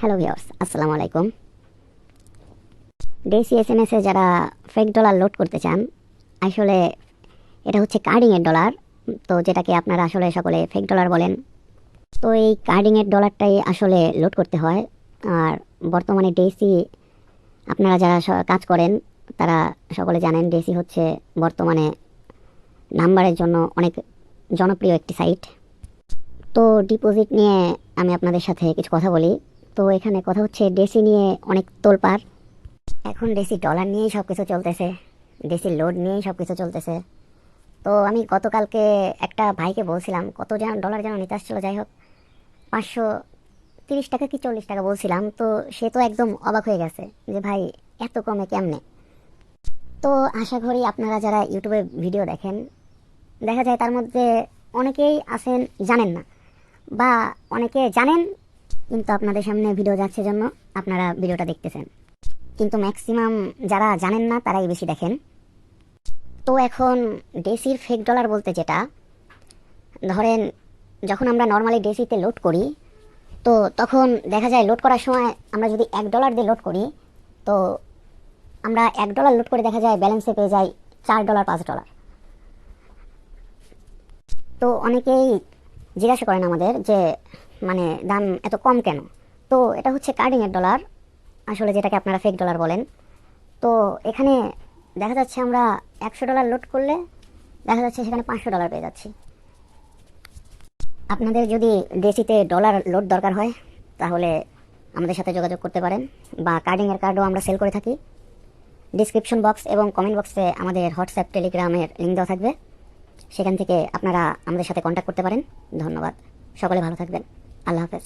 Hello viewers, আসসালামু আলাইকুম। Deci SMS এ যারা ফেক ডলার লোড করতে চান, আসলে এটা হচ্ছে কার্ডিংয়ের ডলার। তো যেটাকে আপনারা আসলে সকলে ফেক ডলার বলেন। তো এই কার্ডিংয়ের ডলারটাই আসলে লোড করতে হয়। আর বর্তমানে ডেসি আপনারা যারা কাজ করেন তারা সকলে জানেন ডেসি হচ্ছে বর্তমানে নাম্বারের জন্য অনেক জনপ্রিয় একটি সাইট। তো ডিপোজিট নিয়ে আমি আপনাদের সাথে কিছু কথা বলি। তো এখানে কথা হচ্ছে ডেসি নিয়ে অনেক তোলপাড়। এখন ডেসি ডলার নিয়েই সব কিছু চলতেছে, ডেসি লোড নিয়েই সব কিছু চলতেছে। তো আমি গতকালকে একটা ভাইকে বলছিলাম কত যেন ডলার যেন নিতে আসছিলো, যাই হোক 530 টাকা কি 40 টাকা বলছিলাম। তো সে তো একদম অবাক হয়ে গেছে যে ভাই এত কমে কেমনে। তো আশা করি আপনারা যারা ইউটিউবে ভিডিও দেখেন, দেখা যায় তার মধ্যে অনেকেই আছেন জানেন না, বা অনেকে জানেন কিন্তু আপনাদের সামনে ভিডিও যাচ্ছে জন্য আপনারা ভিডিওটা দেখতেছেন, কিন্তু ম্যাক্সিমাম যারা জানেন না তারাই বেশি দেখেন। তো এখন ডেসির ফেক ডলার বলতে যেটা, ধরেন যখন আমরা নর্মালি ডেসিতে লোড করি, তো তখন দেখা যায় লোড করার সময় আমরা যদি $1 দিয়ে লোড করি, তো আমরা $1 লোড করে দেখা যায় ব্যালেন্সে পেয়ে যাই $4 $5। তো অনেকেই জিজ্ঞাসা করেন আমাদের যে মানে দাম এত কম কেন। তো এটা হচ্ছে কার্ডিংয়ের ডলার, আসলে যেটাকে আপনারা ফেক ডলার বলেন। তো এখানে দেখা যাচ্ছে আমরা $100 লোড করলে দেখা যাচ্ছে সেখানে $500 পেয়ে যাচ্ছি। আপনাদের যদি ডেসিতে ডলার লোড দরকার হয় তাহলে আমাদের সাথে যোগাযোগ করতে পারেন, বা কার্ডিংয়ের কার্ডও আমরা সেল করে থাকি। ডিসক্রিপশন বক্স এবং কমেন্ট বক্সে আমাদের হোয়াটসঅ্যাপ টেলিগ্রামের লিঙ্ক দেওয়া থাকবে, সেখান থেকে আপনারা আমাদের সাথে কন্ট্যাক্ট করতে পারেন। ধন্যবাদ, সকলে ভালো থাকবেন। আল্লাহ হাফেজ।